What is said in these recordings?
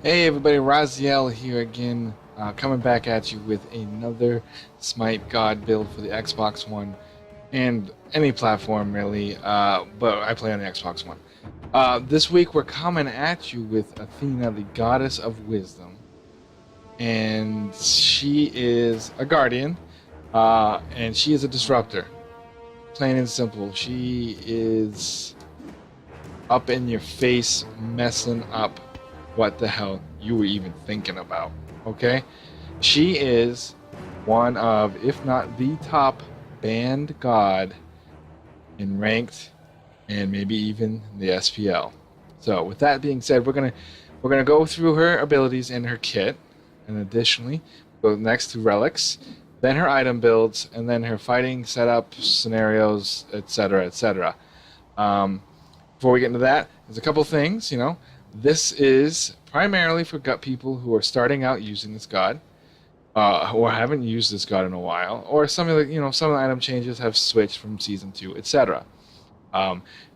Hey everybody, Raziel here again, coming back at you with another Smite God build for the Xbox One and any platform really, but I play on the Xbox One. This week we're coming at you with Athena, the goddess of wisdom, and she is a guardian, and she is a disruptor. Plain and simple, she is up in your face, messing up what the hell you were even thinking about. Okay? She is one of, if not the top banned god in ranked and maybe even the SPL. So with that being said, we're gonna go through her abilities and her kit, and additionally go next to relics, then her item builds, and then her fighting setup scenarios, etc., etc. Before we get into that, there's a couple things. This is primarily for people who are starting out using this god, or haven't used this god in a while, or some of the item changes have switched from season 2, etc.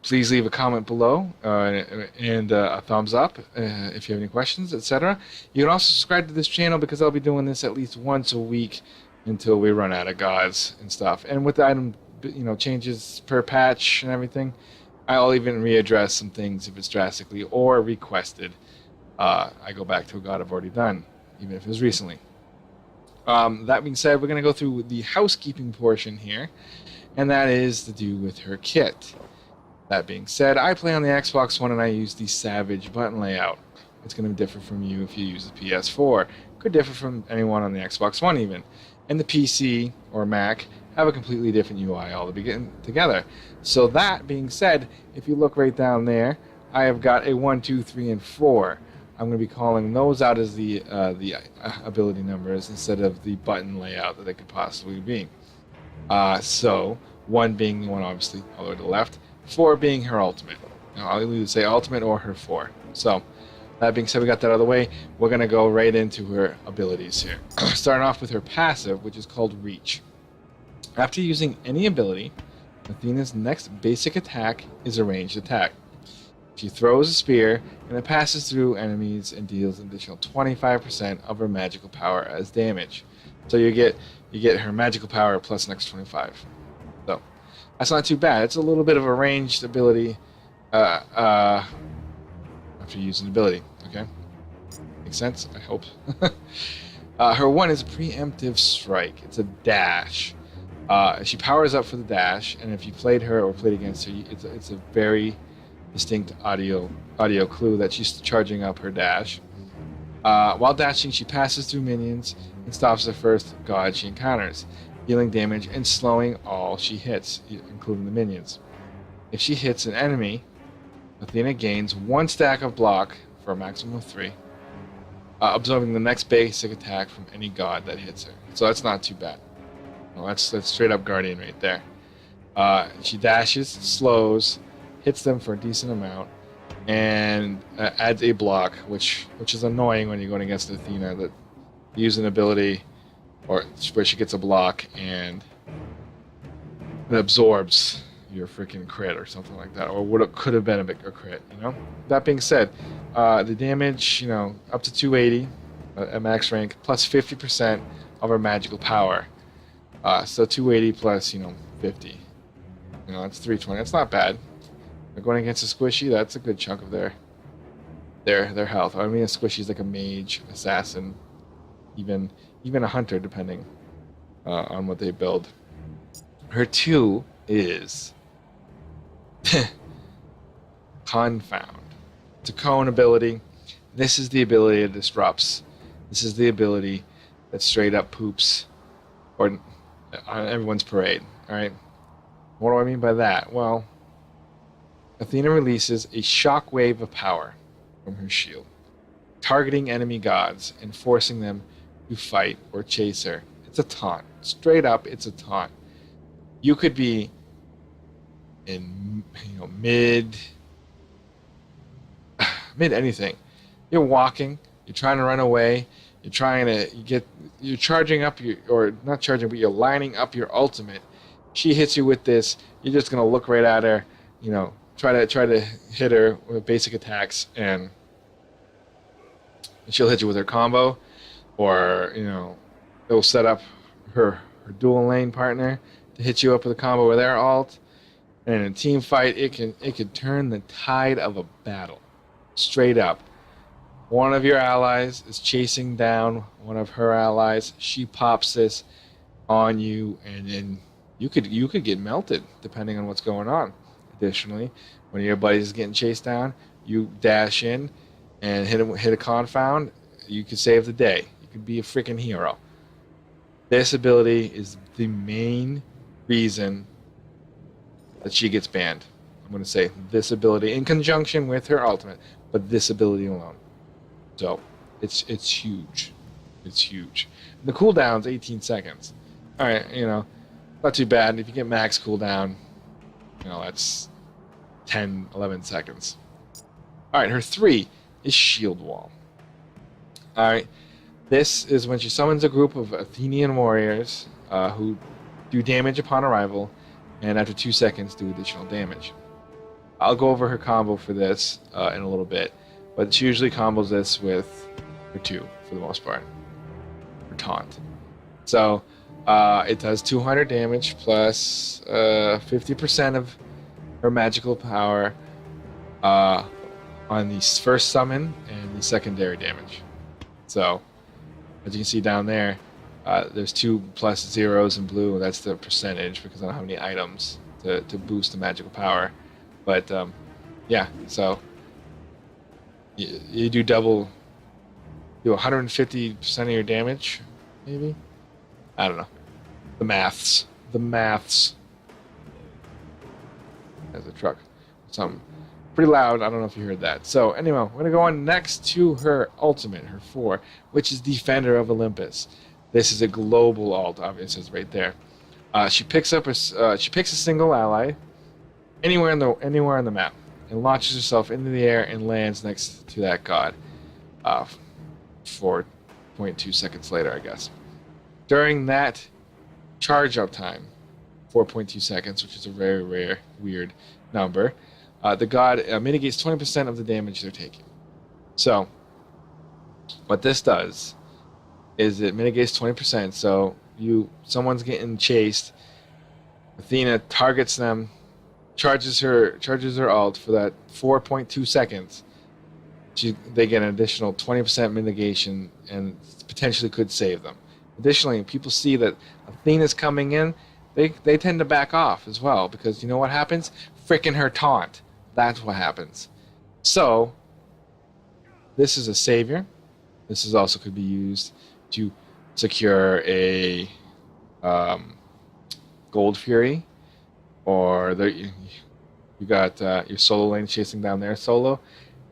Please leave a comment below and a thumbs up if you have any questions, etc. You can also subscribe to this channel because I'll be doing this at least once a week until we run out of gods and stuff. And with the item changes per patch and everything, I'll even readdress some things if it's drastically or requested. I go back to a god I've already done, even if it was recently. That being said, we're going to go through the housekeeping portion here, and that is to do with her kit. That being said, I play on the Xbox One and I use the Savage button layout. It's going to differ from you if you use the PS4. Could differ from anyone on the Xbox One even. And the PC or Mac have a completely different UI all together. So that being said, if you look right down there, I have got a 1, 2, 3, and 4. I'm going to be calling those out as the ability numbers instead of the button layout that they could possibly be. So 1 being the one obviously all the way to the left, 4 being her ultimate. Now, I'll either say ultimate or her 4. So that being said, we got that out of the way. We're going to go right into her abilities here. Starting off with her passive, which is called Reach. After using any ability, Athena's next basic attack is a ranged attack. She throws a spear, and it passes through enemies and deals an additional 25% of her magical power as damage. So you get her magical power plus an extra 25. So that's not too bad. It's a little bit of a ranged ability after using ability. Okay, makes sense. I hope. Her 1 is a preemptive strike. It's a dash. She powers up for the dash, and if you played her or played against her, it's a very distinct audio clue that she's charging up her dash. While dashing, she passes through minions and stops the first god she encounters, dealing damage and slowing all she hits, including the minions. If she hits an enemy, Athena gains 1 stack of block for a maximum of 3, absorbing the next basic attack from any god that hits her. So that's not too bad. Well, that's straight up Guardian right there. She dashes, slows, hits them for a decent amount, and adds a block, which is annoying when you're going against Athena, that you use an ability or where she gets a block and it absorbs your freaking crit or something like that, or what it could have been a crit. That being said, the damage, up to 280 at max rank, plus 50% of her magical power. So 280 plus 50. That's 320. That's not bad. They're going against a squishy. That's a good chunk of their health. I mean, a squishy is like a mage, assassin, even a hunter, depending on what they build. Her 2 is Confound. It's a cone ability. This is the ability that disrupts. This is the ability that straight up poops or on everyone's parade. All right. What do I mean by that? Well, Athena releases a shockwave of power from her shield, targeting enemy gods and forcing them to fight or chase her. It's a taunt. Straight up, it's a taunt. You could be in mid anything. You're walking, you're trying to run away, you're charging up or not charging, but you're lining up your ultimate. She hits you with this, you're just gonna look right at her, try to hit her with basic attacks, and she'll hit you with her combo, or it'll set up her dual lane partner to hit you up with a combo with their alt. And in a team fight, it can turn the tide of a battle, straight up. One of your allies is chasing down one of her allies. She pops this on you, and then you could get melted depending on what's going on. Additionally, when your buddy's getting chased down, you dash in and hit a confound. You could save the day. You could be a freaking hero. This ability is the main reason that she gets banned. I'm going to say this ability in conjunction with her ultimate, but this ability alone. So it's huge. It's huge. The cooldown's 18 seconds. All right, not too bad. If you get max cooldown, that's 10, 11 seconds. All right, her 3 is Shield Wall. All right, this is when she summons a group of Athenian warriors who do damage upon arrival, and after 2 seconds do additional damage. I'll go over her combo for this in a little bit, but she usually combos this with her 2 for the most part. Her taunt. So it does 200 damage plus 50% of her magical power on the first summon and the secondary damage. So as you can see down there, there's 2 plus zeros in blue. That's the percentage because I don't have any items to boost the magical power. But yeah, so you do 150% of your damage, maybe? I don't know. The maths. There's a truck. Something pretty loud. I don't know if you heard that. So anyway, we're going to go on next to her ultimate, her 4, which is Defender of Olympus. This is a global alt, obviously, it's right there. She picks a single ally anywhere on the map and launches herself into the air and lands next to that god. 4.2 seconds later, I guess. During that charge up time, 4.2 seconds, which is a very rare, weird number, the god mitigates 20% of the damage they're taking. So, what this does is it mitigates 20%. So someone's getting chased, Athena targets them, charges her ult for that 4.2 seconds. They get an additional 20% mitigation and potentially could save them. Additionally, people see that Athena's coming in, they tend to back off as well because you know what happens? Frickin' her taunt. That's what happens. So this is a savior. This is also could be used to secure a Gold Fury, or you got your solo lane chasing down there solo,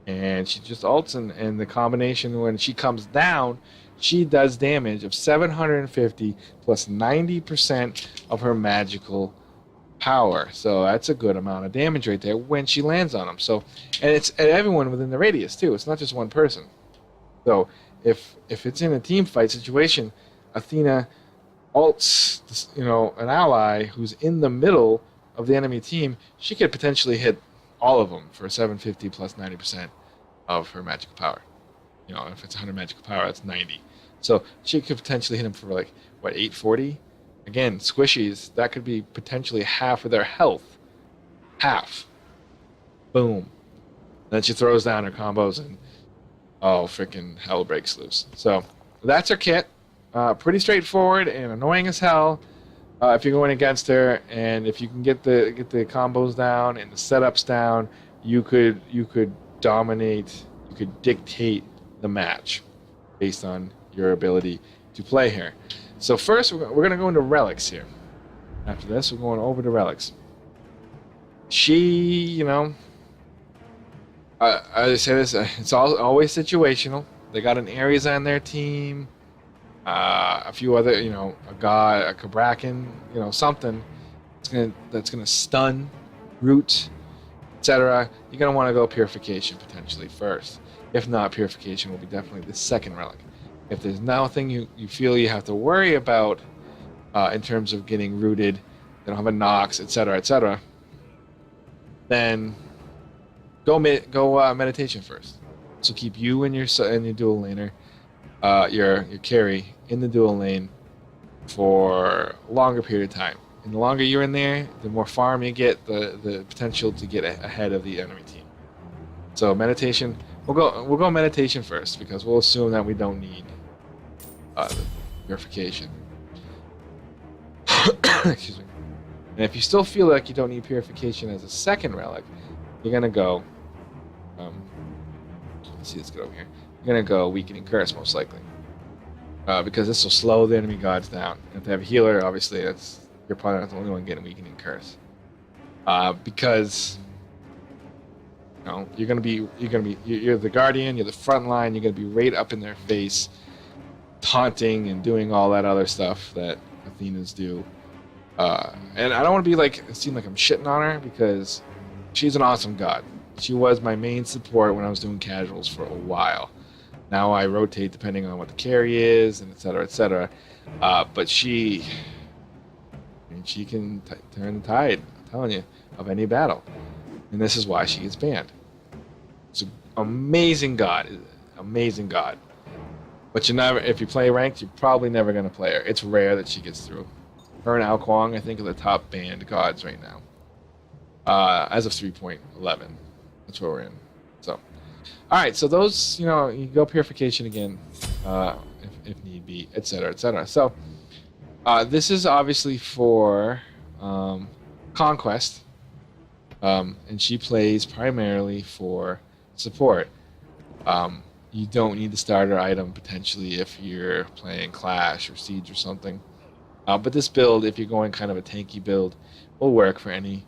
and she just ults, and the combination when she comes down, she does damage of 750 plus 90% of her magical power. So that's a good amount of damage right there when she lands on them. So, and it's at everyone within the radius too. It's not just one person. So if it's in a team fight situation, Athena ults, an ally who's in the middle of the enemy team, she could potentially hit all of them for 750 plus 90% of her magical power. If it's 100 magical power, that's 90. So she could potentially hit them for 840? Again, squishies, that could be potentially half of their health. Half. Boom. Then she throws down her combos and freaking hell breaks loose. So that's her kit. Pretty straightforward and annoying as hell if you're going against her, and if you can get the combos down and the setups down, you could dominate, you could dictate the match based on your ability to play here. So first, we're going to go into Relics here. After this, we're going over to Relics. She, I say this, it's always situational. They got an Ares on their team, a few other, a god, a Kabrakan, something that's gonna stun, root, etc. You're gonna want to go Purification potentially first. If not, Purification will be definitely the second relic. If there's nothing you feel you have to worry about in terms of getting rooted, they don't have a Nox, etc., then go meditation first. So keep you and your dual laner, your carry in the dual lane for a longer period of time. And the longer you're in there, the more farm you get, the potential to get ahead of the enemy team. So meditation, we'll go meditation first because we'll assume that we don't need the purification. Excuse me. And if you still feel like you don't need purification as a second relic, you're gonna go. Let's see, let's get over here. You're gonna go weakening curse most likely, because this will slow the enemy gods down. And if they have a healer, obviously you're probably not the only one getting weakening curse, because you're the guardian, you're the front line, you're gonna be right up in their face, taunting and doing all that other stuff that Athenas do. And I don't want to seem like I'm shitting on her because she's an awesome god. She was my main support when I was doing casuals for a while. Now I rotate depending on what the carry is, and etc. etc. But she can turn the tide, I'm telling you, of any battle. And this is why she gets banned. It's an amazing god. But if you play ranked, you're probably never going to play her. It's rare that she gets through. Her and Ao Kuang, I think, are the top banned gods right now. As of 3.11. That's where we're in. So, alright, so those, you go purification again, if need be, etc., etc. So, this is obviously for Conquest, and she plays primarily for support. You don't need the starter item, potentially, if you're playing Clash or Siege or something. But this build, if you're going kind of a tanky build, will work for any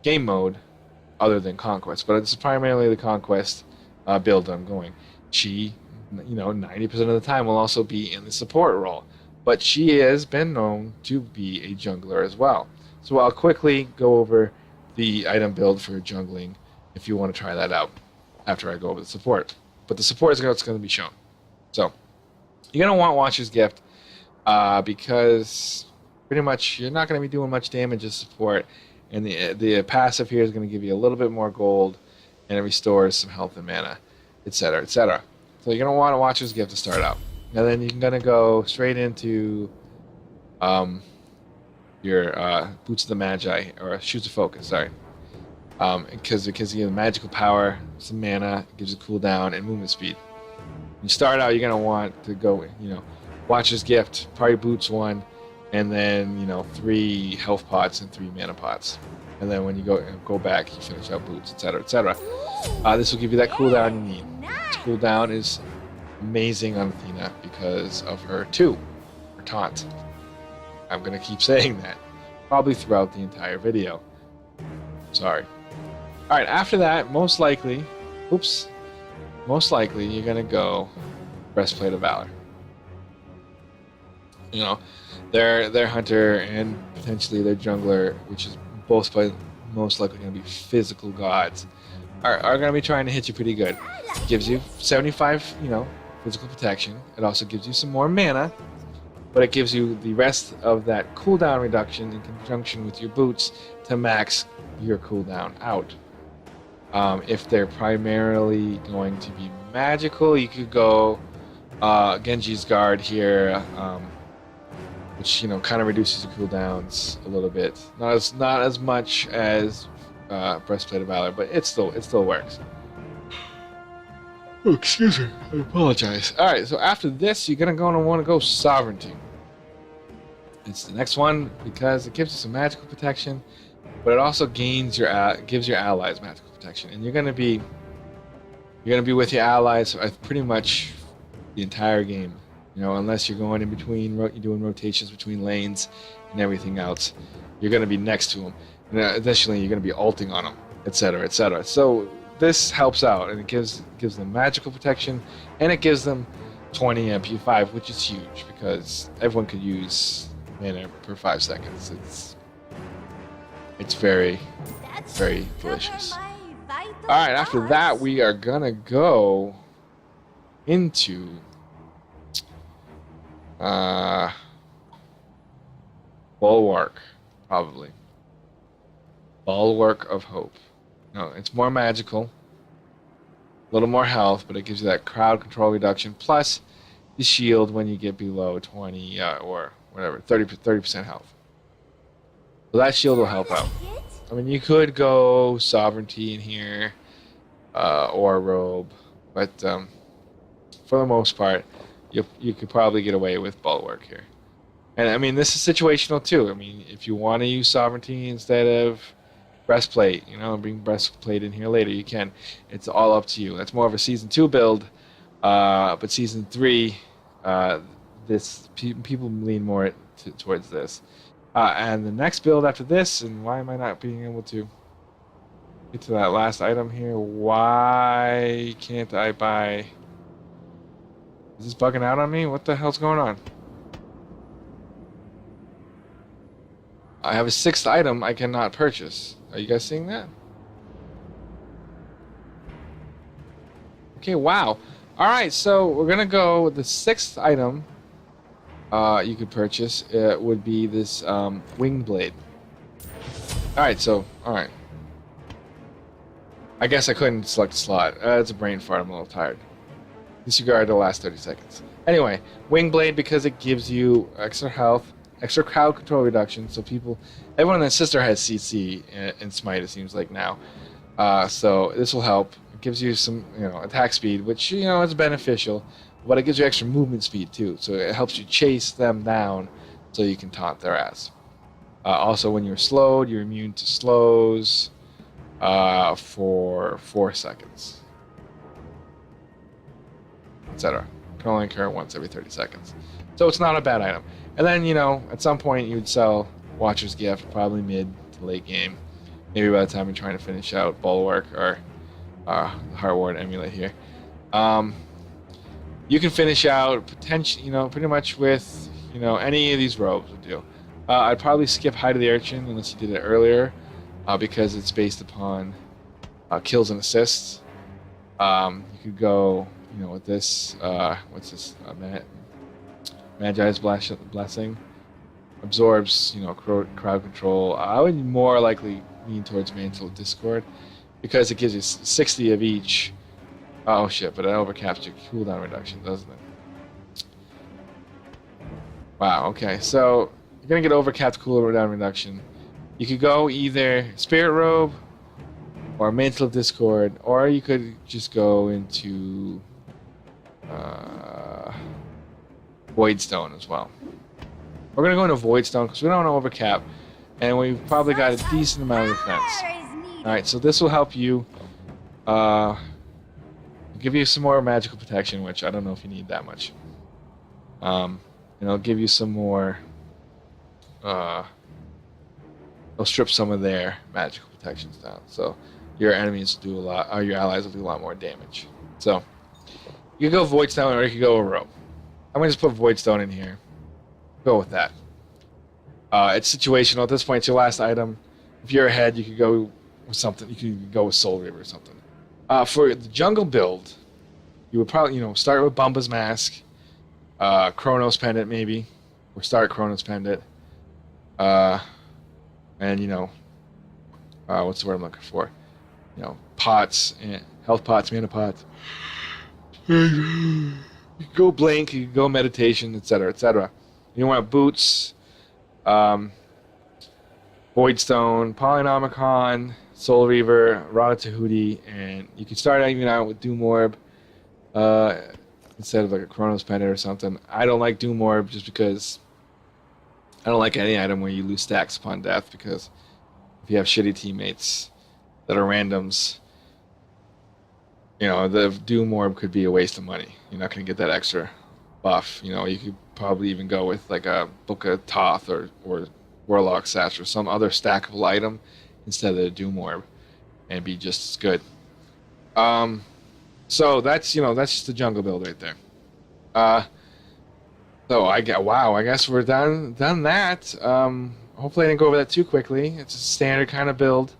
game mode other than Conquest. But it's primarily the Conquest build I'm going. She, 90% of the time will also be in the support role. But she has been known to be a jungler as well. So I'll quickly go over the item build for jungling if you want to try that out after I go over the support. But the support is what's going to be shown. So you're going to want Watcher's Gift because pretty much you're not going to be doing much damage as support. And the passive here is going to give you a little bit more gold, and it restores some health and mana, etc., etc. So you're going to want a Watcher's Gift to start out. And then you're going to go straight into your Boots of the Magi, or Shoes of Focus, sorry. Because you have the magical power, some mana, gives you cooldown, and movement speed. When you start out, you're going to want to go, Watcher's Gift, probably Boots 1, and then 3 health pots and 3 mana pots, and then when you go back, you finish out Boots, etc., etc. This will give you that cooldown you need. This cooldown is amazing on Athena because of her taunt. I'm gonna keep saying that probably throughout the entire video. Sorry. All right. After that, most likely, you're gonna go Breastplate of Valor. Their hunter and potentially their jungler, which is both most likely going to be physical gods, are going to be trying to hit you pretty good. It gives you 75, physical protection. It also gives you some more mana, but it gives you the rest of that cooldown reduction in conjunction with your boots to max your cooldown out. If they're primarily going to be magical, you could go Genji's Guard here, which kind of reduces the cooldowns a little bit. Not as much as Breastplate of Valor, but it still works. Oh, excuse me, I apologize. All right, so after this, you're gonna want to go Sovereignty. It's the next one because it gives you some magical protection, but it also gives your allies magical protection, and you're gonna be with your allies pretty much the entire game. Unless you're going in between, you're doing rotations between lanes and everything else, you're going to be next to them. And additionally, you're going to be ulting on them, etc., etc. So this helps out, and it gives them magical protection, and it gives them 20 MP5, which is huge because everyone could use mana per 5 seconds. It's very, very delicious. All right, after that, we are going to go into Bulwark, probably. Bulwark of Hope. No, it's more magical. A little more health, but it gives you that crowd control reduction plus the shield when you get below 20 or whatever 30% health. So that shield will help out. I mean, you could go sovereignty in here or robe, but for the most part, you could probably get away with bulwark here. And I mean, this is situational too. I mean, if you want to use sovereignty instead of breastplate, you know, bring breastplate in here later, you can. It's all up to you. That's more of a season 2 build, but season 3, people lean more towards this. And the next build after this, and why am I not being able to get to that last item here? Why can't I buy? Is this bugging out on me? What the hell's going on? I have a 6th item I cannot purchase. Are you guys seeing that? Okay, wow. Alright, so we're going to go with the 6th item you could purchase. It would be this wing blade. Alright, alright. I guess I couldn't select a slot. It's a brain fart, I'm a little tired. Disregard the last 30 seconds. Anyway, wing blade because it gives you extra health, extra crowd control reduction, so everyone and their sister has CC in Smite, it seems like now. So this will help. It gives you some, attack speed, which, is beneficial, but it gives you extra movement speed too, so it helps you chase them down so you can taunt their ass. Also, when you're slowed, you're immune to slows for 4 seconds, etc. Can only occur once every 30 seconds. So it's not a bad item. And then, at some point you would sell Watcher's Gift, probably mid to late game. Maybe by the time you're trying to finish out Bulwark or Heartward Emulate here. You can finish out potentially, pretty much with, any of these robes would do. I'd probably skip Hide of the Urchin unless you did it earlier, because it's based upon kills and assists. You could go, with this, what's this, Magi's Blessing. Absorbs, crowd control. I would more likely lean towards Mantle of Discord because it gives you 60 of each. Oh shit, but it overcaps your cooldown reduction, doesn't it? Wow, okay, so you're gonna get overcapped cooldown reduction. You could go either Spirit Robe or Mantle of Discord, or you could just go into Voidstone as well. We're going to go into Voidstone because we don't want to overcap, and we've probably got a decent amount of defense. Alright, so this will help you give you some more magical protection, which I don't know if you need that much. It'll give you some more, it'll strip some of their magical protections down, so your enemies do a lot, or your allies will do a lot more damage. So you can go Voidstone or you can go a rope. I'm going to just put Voidstone in here. Go with that. It's situational. At this point, it's your last item. If you're ahead, you could go with something. You could go with Soul Reaver or something. For the jungle build, you would probably, start with Bumba's Mask, Chronos Pendant maybe, or start Chronos Pendant, and what's the word I'm looking for? Pots, health pots, mana pots. You could go Blink, you could go Meditation, etc., etc. You want boots, Voidstone, Polynomicon, Soul Reaver, Rada Tahuti, and you can start even out with Doom Orb instead of like a Chronos Pendant or something. I don't like Doom Orb just because I don't like any item where you lose stacks upon death, because if you have shitty teammates that are randoms, the Doom Orb could be a waste of money. You're not going to get that extra buff. You could probably even go with like a Book of Thoth or Warlock Sash or some other stackable item instead of the Doom Orb and be just as good. So that's just the jungle build right there. So I guess we're done that. Hopefully I didn't go over that too quickly. It's a standard kind of build.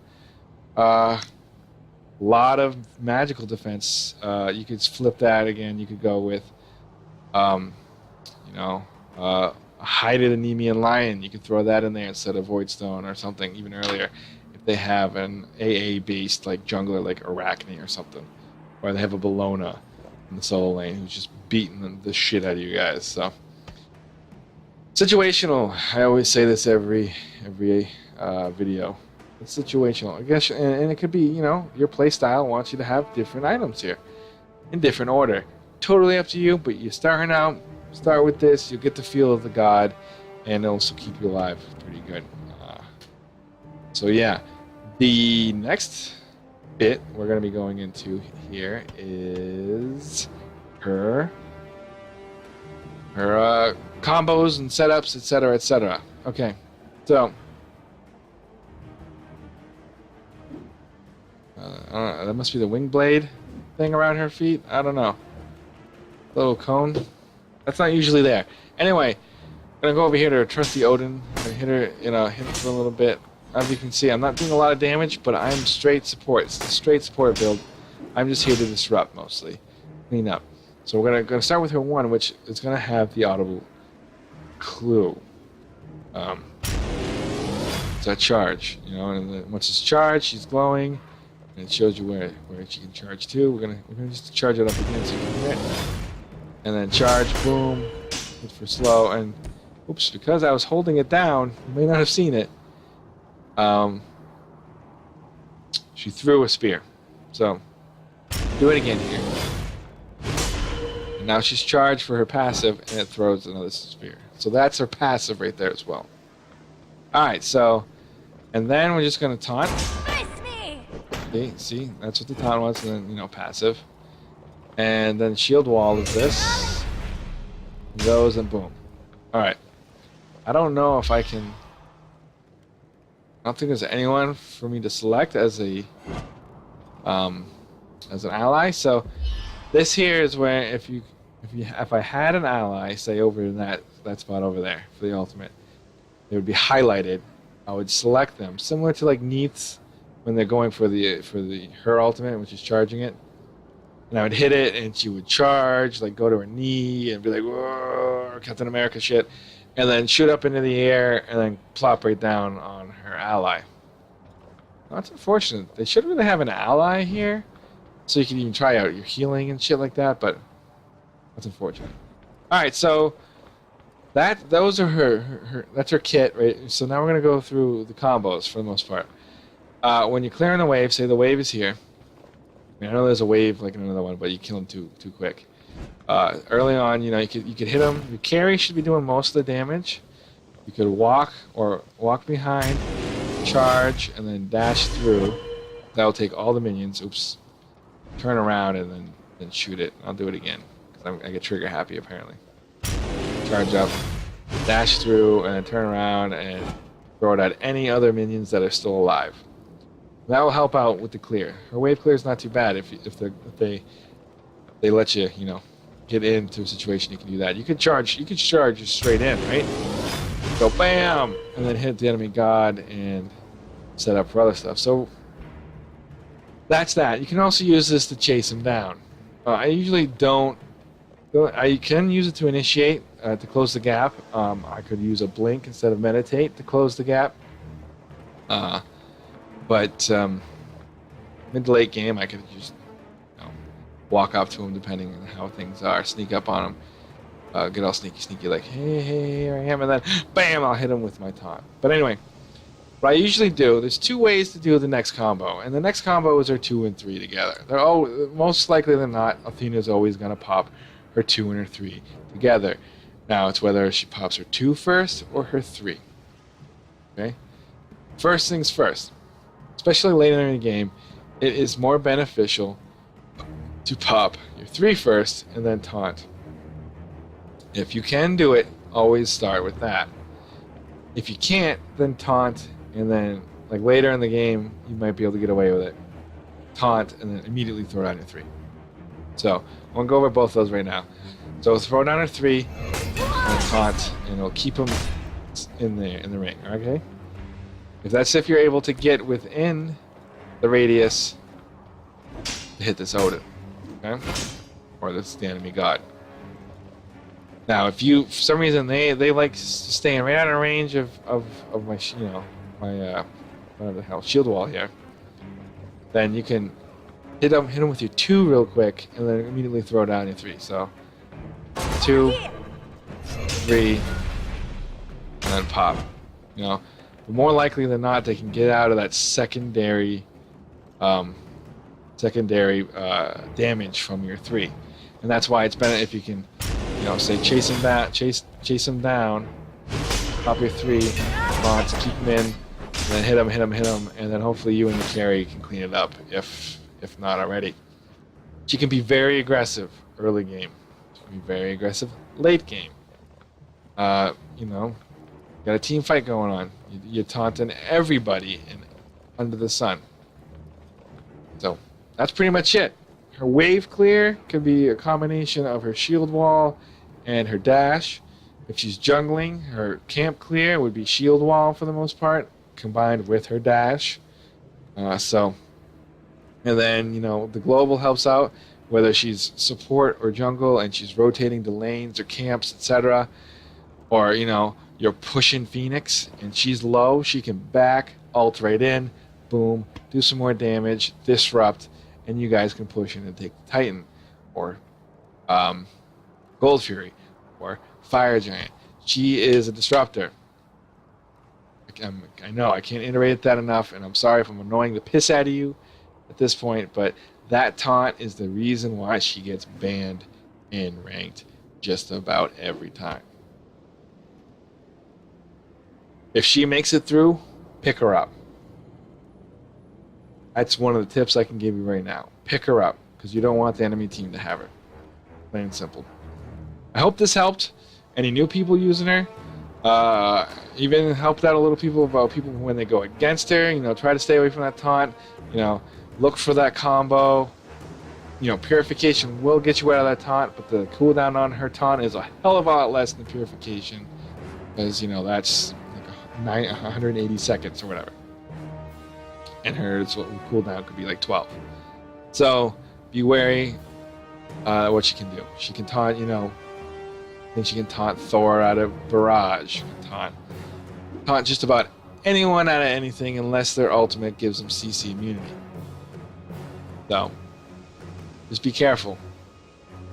Lot of magical defense. You could flip that again. You could go with, Hide of the Nemean Lion. You could throw that in there instead of Voidstone or something even earlier if they have an AA based like jungler like Arachne or something. or they have a Bellona in the solo lane who's just beating the shit out of you guys. So situational. I always say this every video. It's situational, I guess, and it could be, you know, your play style wants you to have different items here in different order. Totally up to you, but you're starting out. Start with this. You'll get the feel of the god, and it'll also keep you alive pretty good. So yeah, the next bit we're going to be going into here is her combos and setups, etc., etc. Okay, so that must be the wing blade thing around her feet. I don't know. Little cone. That's not usually there. Anyway, I'm gonna go over here to trusty Odin and hit her, hit her for a little bit. As you can see, I'm not doing a lot of damage, but I'm straight support. It's a straight support build. I'm just here to disrupt mostly, clean up. So we're gonna start with her one, which is gonna have the audible clue. It's a charge, and then once it's charged, she's glowing, and it shows you where she can charge to. We're gonna just charge it up again so you can hit, and then charge, boom, hit for slow, and oops, because I was holding it down, you may not have seen it. She threw a spear. So do it again here. And now she's charged for her passive, and it throws another spear. So that's her passive right there as well. Alright, so, and then we're just going to taunt. Okay, see, that's what the taunt was, and then, passive. And then shield wall is this. Goes and boom. Alright. I don't know if I can... I don't think there's anyone for me to select as an ally. So this here is where if I had an ally, say over in that spot over there for the ultimate, they would be highlighted. I would select them, similar to like Neith's when they're going for her ultimate, which is charging it. And I would hit it, and she would charge, like go to her knee, and be like, "Whoa, Captain America shit," and then shoot up into the air, and then plop right down on her ally. That's unfortunate. They should really have an ally here, so you can even try out your healing and shit like that. But that's unfortunate. All right, so those are her. That's her kit, right? So now we're gonna go through the combos for the most part. When you're clearing the wave, say the wave is here. I know there's a wave like another one, but you kill them too quick. Early on, you could hit them. Your carry should be doing most of the damage. You could walk behind, charge, and then dash through. That'll take all the minions. Oops. Turn around and then shoot it. I'll do it again because I get trigger happy apparently. Charge up, dash through, and then turn around and throw it at any other minions that are still alive. That will help out with the clear. Her wave clear is not too bad if they let you, get into a situation. You can do that. You could charge straight in, right? Go bam, and then hit the enemy god and set up for other stuff. So that's that. You can also use this to chase him down. I usually don't. I can use it to initiate, to close the gap. I could use a blink instead of meditate to close the gap. But mid to late game, I could just walk up to him depending on how things are, sneak up on him, get all sneaky, like, hey, here I am, and then bam, I'll hit him with my taunt. But anyway, what I usually do, there's two ways to do the next combo, and the next combo is her 2 and 3 together. Most likely than not, Athena's always going to pop her 2 and her 3 together. Now, it's whether she pops her 2 first or her 3. Okay? First things first. Especially later in the game, it is more beneficial to pop your 3 first and then taunt. If you can do it, always start with that. If you can't, then taunt, and then like later in the game, you might be able to get away with it. Taunt, and then immediately throw down your 3. So I'm gonna go over both of those right now. So throw down her 3 and taunt, and it'll keep them in the ring. Okay. If you're able to get within the radius to hit this Odin, okay, or this the enemy god. Now, if you for some reason they like staying right out of range of my my whatever the hell shield wall here, then you can hit him with your 2 real quick, and then immediately throw down your 3. So 2, 3, and then pop. You know, but more likely than not, they can get out of that secondary damage from your 3, and that's why it's better if you can, you know, say chase him down, pop your 3, taunts, keep him in, and then hit him, and then hopefully you and the carry can clean it up if not already. She can be very aggressive early game. She can be very aggressive late game. You know, got a team fight going on. You're taunting everybody under the sun. So that's pretty much it. Her wave clear could be a combination of her shield wall and her dash. If she's jungling, her camp clear would be shield wall for the most part, combined with her dash. And then, you know, the global helps out, whether she's support or jungle and she's rotating to lanes or camps, etc. Or, you know, you're pushing Phoenix and she's low, she can back, ult right in, boom, do some more damage, disrupt, and you guys can push in and take the Titan, or Gold Fury, or Fire Giant. She is a disruptor. I know, I can't iterate that enough, and I'm sorry if I'm annoying the piss out of you at this point, but that taunt is the reason why she gets banned in ranked just about every time. If she makes it through, pick her up. That's one of the tips I can give you right now. Pick her up, because you don't want the enemy team to have her. Plain and simple. I hope this helped any new people using her. Even helped out a little people about people when they go against her. You know, try to stay away from that taunt. You know, look for that combo. You know, Purification will get you out of that taunt, but the cooldown on her taunt is a hell of a lot less than Purification, because, you know, that's like 180 seconds or whatever. And her cooldown could be like 12. So be wary what she can do. She can taunt, you know, I think she can taunt Thor out of Barrage. She can taunt just about anyone out of anything unless their ultimate gives them CC immunity. So just be careful.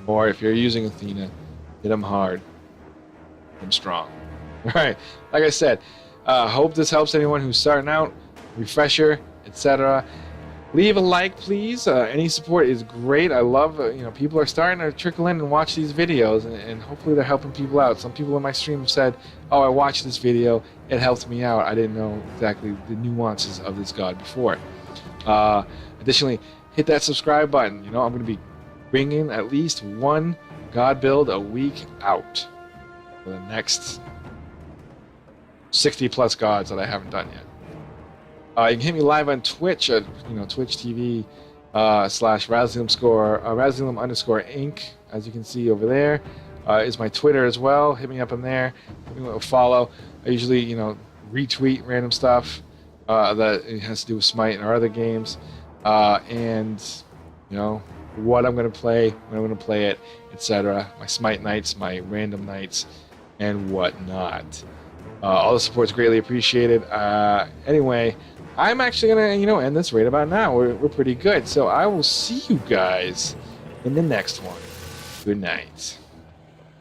Or if you're using Athena, hit them hard. Hit them strong. Alright, like I said, hope this helps anyone who's starting out. Refresher, etc. Leave a like, please. Any support is great. I love, you know, people are starting to trickle in and watch these videos, and hopefully they're helping people out. Some people in my stream have said, oh, I watched this video, it helped me out. I didn't know exactly the nuances of this god before. Additionally, hit that subscribe button. You know, I'm going to be bringing at least one god build a week out for the next 60 plus gods that I haven't done yet. You can hit me live on Twitch at, you know, Twitch TV / Razulum_Inc. As you can see over there, is my Twitter as well. Hit me up on there. Give me a follow. I usually, you know, retweet random stuff that it has to do with Smite and our other games, and, you know, what I'm going to play, when I'm going to play it, etc. My Smite nights, my random nights, and whatnot. All the support's greatly appreciated. Anyway, I'm actually going to, you know, end this right about now. We're pretty good. So I will see you guys in the next one. Good night.